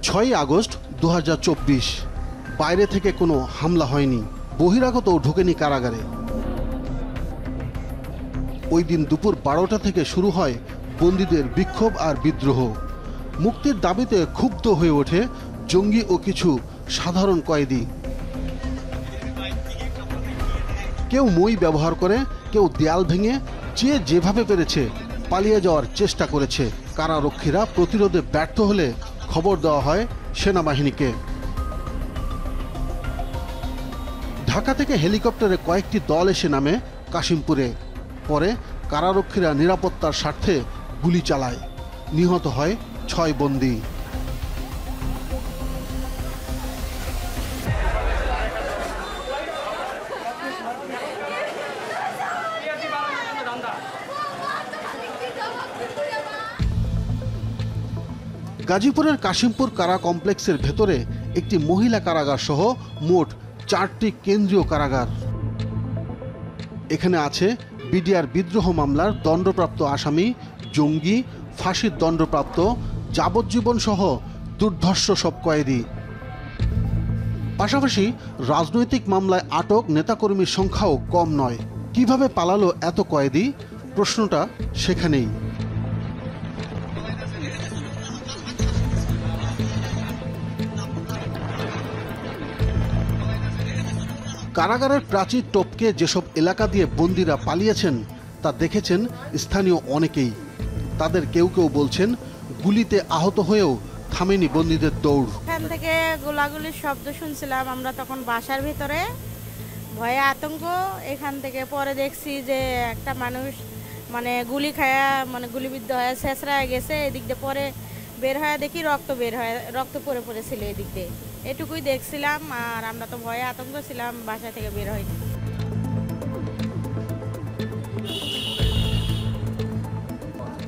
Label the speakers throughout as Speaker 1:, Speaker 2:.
Speaker 1: 6ই August 2024। বাইরে থেকে কোনো হামলা হয়নি, বহিরাগতও ঢোকেনি কারাগারে। ওই দিন দুপুর 12টা থেকে শুরু হয় বন্দীদের বিক্ষোভ আর বিদ্রোহ। মুক্তির দাবিতে ক্ষুব্ধ হয়ে ওঠে জঙ্গি ও কিছু সাধারণ কয়েদি। কেউ মই ব্যবহার করে, কেউ দেয়াল ভেঙে, যে যেভাবে পেরেছে পালিয়ে যাওয়ার চেষ্টা করেছে। কারারক্ষীরা প্রতিরোধে ব্যর্থ হলে খবর দেওয়া হয় সেনাবাহিনীকে। ঢাকা থেকে হেলিকপ্টারে কয়েকটি দল এসে নামে কাশিমপুরে। পরে কারারক্ষীরা নিরাপত্তার স্বার্থে গুলি চালায়। নিহত হয় 6 বন্দী। গাজীপুরের কাশিমপুর কারা কমপ্লেক্সের ভেতরে একটি মহিলা কারাগার সহ মোট 4টি কেন্দ্রীয় কারাগার। এখানে আছে বিডিআর বিদ্রোহ মামলার দণ্ডপ্রাপ্ত আসামি, জঙ্গি, ফাঁসির দণ্ডপ্রাপ্ত, যাবজ্জীবন সহ দুর্ধর্ষ সব কয়েদি। পাশাপাশি রাজনৈতিক মামলায় আটক নেতাকর্মীর সংখ্যাও কম নয়। কিভাবে পালালো এত কয়েদি? প্রশ্নটা সেখানেই। কারাগারের প্রাচীর টপকে যেসব এলাকা দিয়ে বন্দীরা পালিয়েছেন তা দেখেছেন স্থানীয় অনেকেই। তাদের কেউ কেউ বলছেন গুলিতে আহত হয়েও থামেনি বন্দীদের দৌড়।
Speaker 2: এখান থেকে গোলাগুলির শব্দ শুনছিলাম আমরা তখন বাসার ভিতরে, ভয়ে আতঙ্ক। এখান থেকে পরে দেখছি যে একটা মানুষ গুলি খায়া গুলিবিদ্ধ হয়ে শেষরায় গেছে। এদিক দিয়ে পরে বের হয়ে দেখি রক্ত পড়ে পড়েছিল এদিক দিয়ে। এটুকুই দেখছিলাম, আর আমরা তো ভয়ে আতঙ্ক ছিলাম, বাসা থেকে বের হয়নি।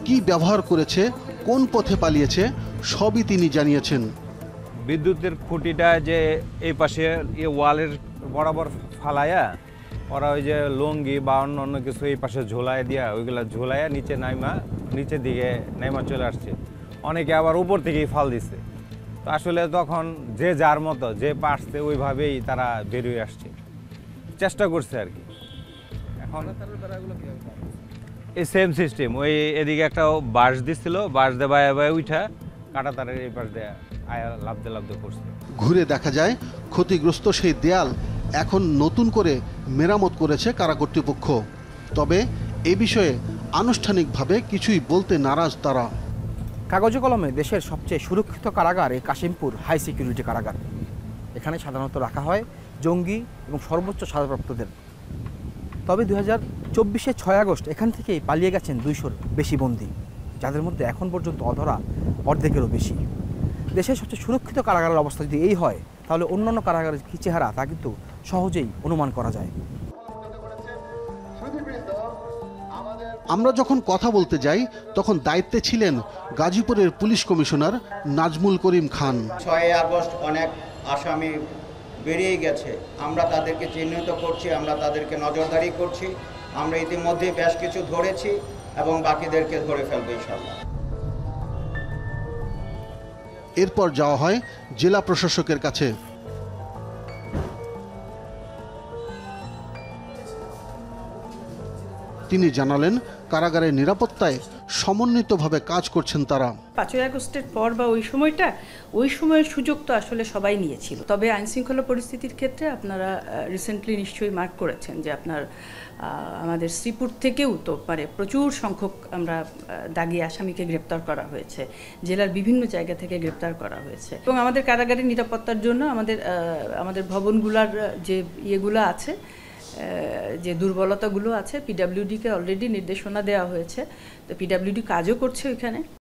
Speaker 1: কি ব্যবহার করেছে, কোন পথে পালিয়েছে, সবই তিনি জানিয়েছেন।
Speaker 3: বিদ্যুতের খুঁটিটা যে এই পাশে ওয়ালের বরাবর ফালাইয়া ওরা ওই যে লঙ্গি বা অন্য কিছু এই পাশে ঝোলায় দিয়া ওইগুলা ঝোলাইয়া নিচের দিকে নাইমা চলে আসছে। অনেকে আবার উপর থেকেই ফাল দিচ্ছে। তো আসলে তখন যে যার মতো যে পারছে ওইভাবেই তারা বেরিয়ে আসছে, চেষ্টা করছে আর কি। এখন এই সেম সিস্টেম, ওই এদিকে একটা বাঁশ দিচ্ছিল, বাঁশ দিয়ে বায়ে উঠা কাটা তারের এই পাশ দিয়ে লাফতে করছে।
Speaker 1: ঘুরে দেখা যায় ক্ষতিগ্রস্ত সেই দেয়াল এখন নতুন করে মেরামত করেছে কারা কর্তৃপক্ষ। তবে এ বিষয়ে আনুষ্ঠানিকভাবে কিছুই বলতে নারাজ তারা।
Speaker 4: কাগজে কলমে দেশের সবচেয়ে সুরক্ষিত কারাগার এই কাশিমপুর হাই সিকিউরিটি কারাগার। এখানে সাধারণত রাখা হয় জঙ্গি এবং সর্বোচ্চ সাজাপ্রাপ্তদের। তবে 2024-এর 6 আগস্ট এখান থেকেই পালিয়ে গেছেন 200-র বেশি বন্দী, যাদের মধ্যে এখন পর্যন্ত অধরা অর্ধেকেরও বেশি। দেশের সবচেয়ে সুরক্ষিত কারাগারের অবস্থা যদি এই হয়, তাহলে অন্যান্য কারাগারের কী চেহারা তা কিন্তু সহজেই অনুমান করা যায়।
Speaker 1: আমরা যখন কথা বলতে যাই তখন দায়িত্বে ছিলেন গাজীপুরের police commissioner Nazmul Karim Khan.
Speaker 5: 6 August অনেক আসামি বেরিয়ে গেছে, আমরা তাদেরকে চিহ্নিত করছি, আমরা তাদেরকে নজরদারি করছি। আমরা ইতিমধ্যে বেশ কিছু ধরেছি এবং বাকিদেরকে ধরে ফেলবো ইনশাআল্লাহ।
Speaker 1: এরপর যাওয়া হয় জেলা প্রশাসকের কাছে। তিনি জানালেন কারাগারের নিরাপত্তায় সমন্বিতভাবে কাজ করছেন তারা।
Speaker 6: 5ই আগস্টের পর বা ওই সময়ের সুযোগ তো আসলে সবাই নিয়েছিল। তবে আইনশৃঙ্খলা পরিস্থিতির ক্ষেত্রে আপনারা রিসেন্টলি নিশ্চয়ই মার্ক করেছেন যে আমাদের শ্রীপুর থেকেও তো প্রচুর সংখ্যক আমরা দাগি আসামিকে গ্রেপ্তার করা হয়েছে, জেলার বিভিন্ন জায়গা থেকে গ্রেপ্তার করা হয়েছে। এবং আমাদের কারাগারের নিরাপত্তার জন্য আমাদের ভবনগুলার যে ইয়েগুলো আছে, যে দুর্বলতাগুলো আছে, পিডব্লিউডিকে অলরেডি নির্দেশনা দেওয়া হয়েছে। তো পিডব্লিউডি কাজও করছে ওইখানে।